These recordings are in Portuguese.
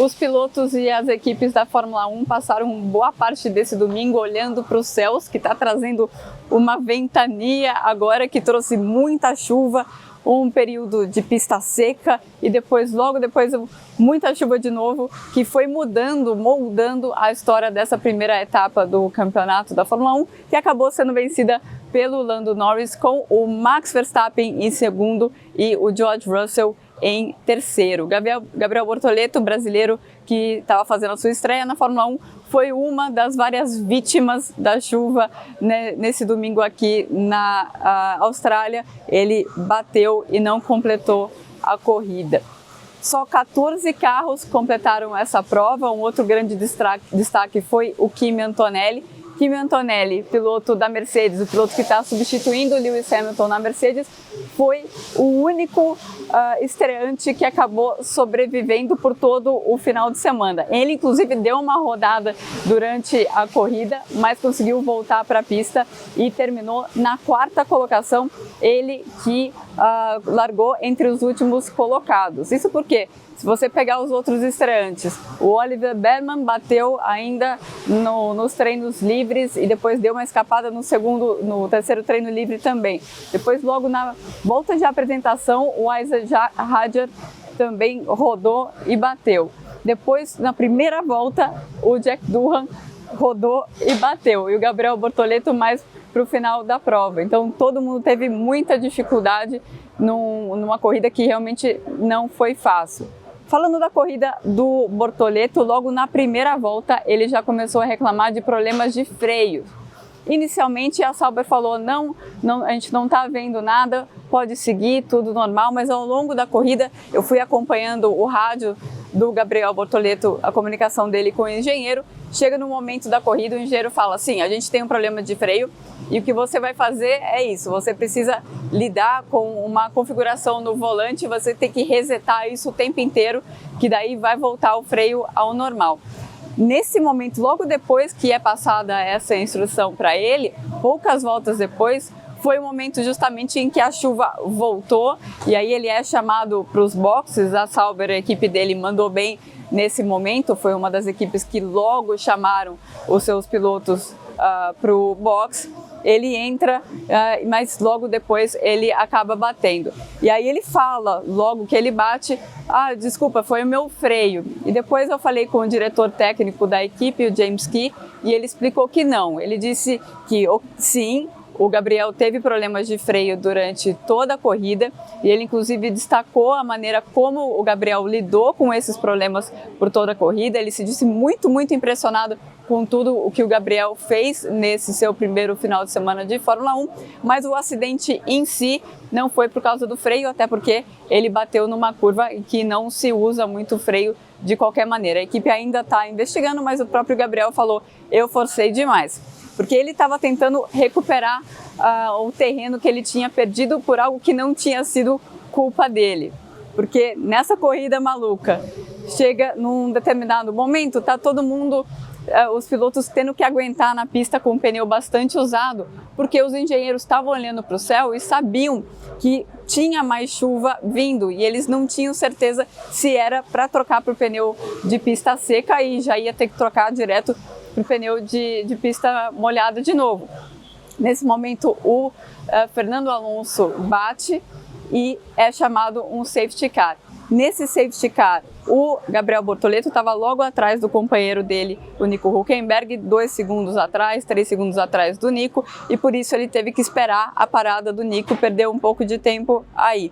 Os pilotos e as equipes da Fórmula 1 passaram boa parte desse domingo olhando para os céus, que está trazendo uma ventania agora que trouxe muita chuva, um período de pista seca e logo depois, muita chuva de novo, que foi moldando a história dessa primeira etapa do campeonato da Fórmula 1, que acabou sendo vencida pelo Lando Norris, com o Max Verstappen em segundo e o George Russell em terceiro. Gabriel Bortoleto, brasileiro que estava fazendo a sua estreia na Fórmula 1, foi uma das várias vítimas da chuva, né, nesse domingo aqui na Austrália. Ele bateu e não completou a corrida. Só 14 carros completaram essa prova. Um outro grande destaque foi o Kimi Antonelli. Kimi Antonelli, piloto da Mercedes, o piloto que está substituindo o Lewis Hamilton na Mercedes, foi o único estreante que acabou sobrevivendo por todo o final de semana. Ele, inclusive, deu uma rodada durante a corrida, mas conseguiu voltar para a pista e terminou na quarta colocação, ele que largou entre os últimos colocados. Isso porque, se você pegar os outros estreantes, o Oliver Behrman bateu ainda nos treinos livres e depois deu uma escapada no terceiro treino livre também. Depois, logo na volta de apresentação, o Isaac Hadjar também rodou e bateu. Depois, na primeira volta, o Jack Doohan rodou e bateu. E o Gabriel Bortoleto mais para o final da prova. Então, todo mundo teve muita dificuldade numa corrida que realmente não foi fácil. Falando da corrida do Bortoleto, logo na primeira volta ele já começou a reclamar de problemas de freio. Inicialmente a Sauber falou, não, a gente não está vendo nada, pode seguir, tudo normal, mas ao longo da corrida eu fui acompanhando o rádio do Gabriel Bortoleto, a comunicação dele com o engenheiro. Chega no momento da corrida, o engenheiro fala assim, a gente tem um problema de freio e o que você vai fazer é isso, você precisa lidar com uma configuração no volante, você tem que resetar isso o tempo inteiro, que daí vai voltar o freio ao normal. Nesse momento, logo depois que é passada essa instrução para ele, poucas voltas depois, foi o momento justamente em que a chuva voltou e aí ele é chamado para os boxes. A Sauber, a equipe dele, mandou bem nesse momento, foi uma das equipes que logo chamaram os seus pilotos para o box. Ele entra, mas logo depois ele acaba batendo. E aí ele fala, logo que ele bate, desculpa, foi o meu freio. E depois eu falei com o diretor técnico da equipe, o James Key, e ele explicou que não. Ele disse que sim, o Gabriel teve problemas de freio durante toda a corrida e ele inclusive destacou a maneira como o Gabriel lidou com esses problemas por toda a corrida. Ele se disse muito impressionado com tudo o que o Gabriel fez nesse seu primeiro final de semana de Fórmula 1, mas o acidente em si não foi por causa do freio, até porque ele bateu numa curva em que não se usa muito freio de qualquer maneira. A equipe ainda está investigando, mas o próprio Gabriel falou, eu forcei demais. Porque ele estava tentando recuperar o terreno que ele tinha perdido por algo que não tinha sido culpa dele. Porque nessa corrida maluca, chega num determinado momento, tá todo mundo, os pilotos tendo que aguentar na pista com um pneu bastante usado, porque os engenheiros estavam olhando para o céu e sabiam que tinha mais chuva vindo e eles não tinham certeza se era para trocar para o pneu de pista seca e já ia ter que trocar direto para o pneu de pista molhada de novo. Nesse momento, o Fernando Alonso bate e é chamado um safety car. Nesse safety car, o Gabriel Bortoleto estava logo atrás do companheiro dele, o Nico Hülkenberg, 2 segundos atrás, 3 segundos atrás do Nico, e por isso ele teve que esperar a parada do Nico, perdeu um pouco de tempo aí.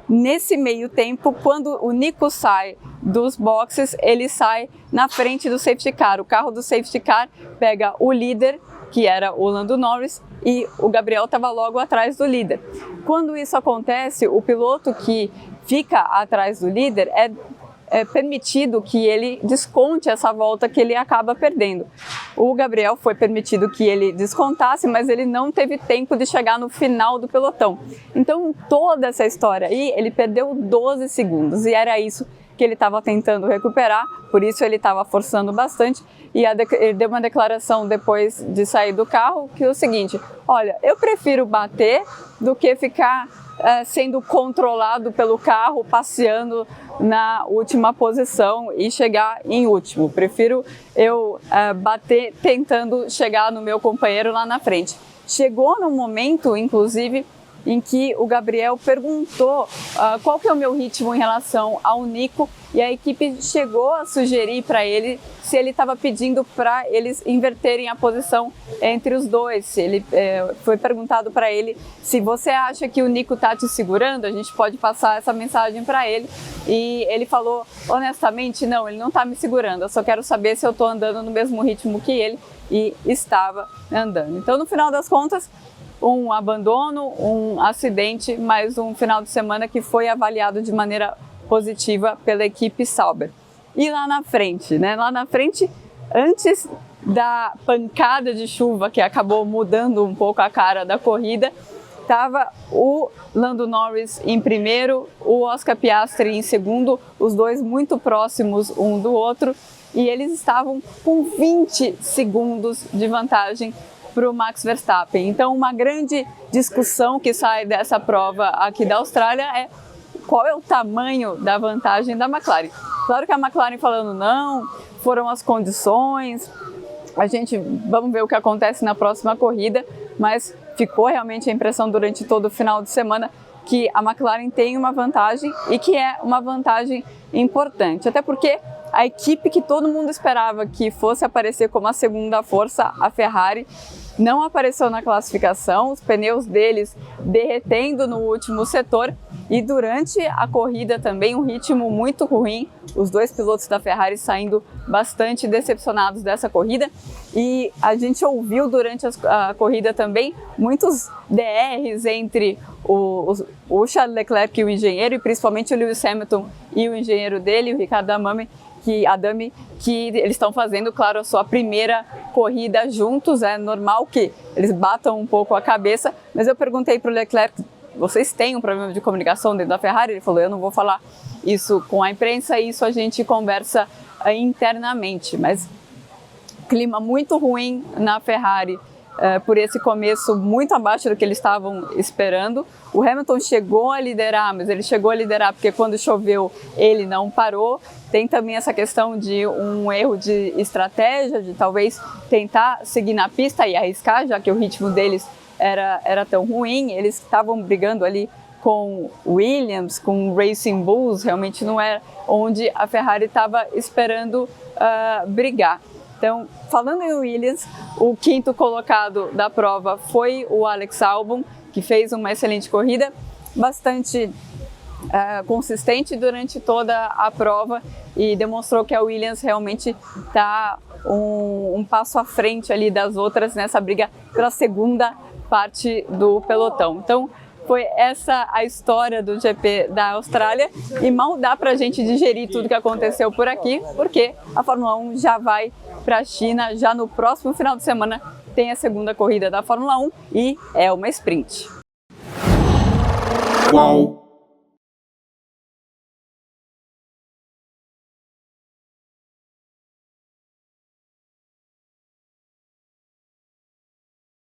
Nesse meio tempo, quando o Nico sai dos boxes, ele sai na frente do safety car. O carro do safety car pega o líder, que era o Lando Norris, e o Gabriel estava logo atrás do líder. Quando isso acontece, o piloto que fica atrás do líder é permitido que ele desconte essa volta que ele acaba perdendo. O Gabriel foi permitido que ele descontasse, mas ele não teve tempo de chegar no final do pelotão. Então, toda essa história aí, ele perdeu 12 segundos e era isso que ele estava tentando recuperar, por isso ele estava forçando bastante e ele deu uma declaração depois de sair do carro que é o seguinte, olha, eu prefiro bater do que ficar sendo controlado pelo carro, passeando na última posição e chegar em último. Prefiro eu bater tentando chegar no meu companheiro lá na frente. Chegou num momento, inclusive, em que o Gabriel perguntou qual que é o meu ritmo em relação ao Nico, e a equipe chegou a sugerir para ele se ele estava pedindo para eles inverterem a posição entre os dois. Ele foi perguntado para ele: se você acha que o Nico está te segurando, a gente pode passar essa mensagem para ele. E ele falou honestamente: não, ele não está me segurando, eu só quero saber se eu estou andando no mesmo ritmo que ele, e estava andando. Então, no final das contas, um abandono, um acidente, mas um final de semana que foi avaliado de maneira positiva pela equipe Sauber. E lá na frente, né? Lá na frente, antes da pancada de chuva que acabou mudando um pouco a cara da corrida, estava o Lando Norris em primeiro, o Oscar Piastri em segundo, os dois muito próximos um do outro, e eles estavam com 20 segundos de vantagem para o Max Verstappen. Então, uma grande discussão que sai dessa prova aqui da Austrália é qual é o tamanho da vantagem da McLaren. Claro que a McLaren falando não, foram as condições, vamos ver o que acontece na próxima corrida, mas ficou realmente a impressão durante todo o final de semana que a McLaren tem uma vantagem e que é uma vantagem importante, até porque a equipe que todo mundo esperava que fosse aparecer como a segunda força, a Ferrari, não apareceu na classificação, os pneus deles derretendo no último setor, e durante a corrida também um ritmo muito ruim, os dois pilotos da Ferrari saindo bastante decepcionados dessa corrida, e a gente ouviu durante a corrida também muitos DRs entre o Charles Leclerc e o engenheiro, e principalmente o Lewis Hamilton e o engenheiro dele, o Ricardo Adami, que eles estão fazendo, claro, a sua primeira corrida juntos. É normal que eles batam um pouco a cabeça, mas eu perguntei para o Leclerc: vocês têm um problema de comunicação dentro da Ferrari? Ele falou: eu não vou falar isso com a imprensa, isso a gente conversa internamente. Mas clima muito ruim na Ferrari, por esse começo muito abaixo do que eles estavam esperando. O Hamilton chegou a liderar, mas ele chegou a liderar porque quando choveu ele não parou. Tem também essa questão de um erro de estratégia, de talvez tentar seguir na pista e arriscar, já que o ritmo deles era tão ruim. Eles estavam brigando ali com Williams, com Racing Bulls, realmente não é onde a Ferrari estava esperando brigar. Então, falando em Williams, o quinto colocado da prova foi o Alex Albon, que fez uma excelente corrida, bastante consistente durante toda a prova, e demonstrou que a Williams realmente está um passo à frente ali das outras nessa briga pela segunda parte do pelotão. Então, foi essa a história do GP da Austrália, e mal dá para a gente digerir tudo que aconteceu por aqui, porque a Fórmula 1 já vai para a China, já no próximo final de semana tem a segunda corrida da Fórmula 1 e é uma sprint. Uau.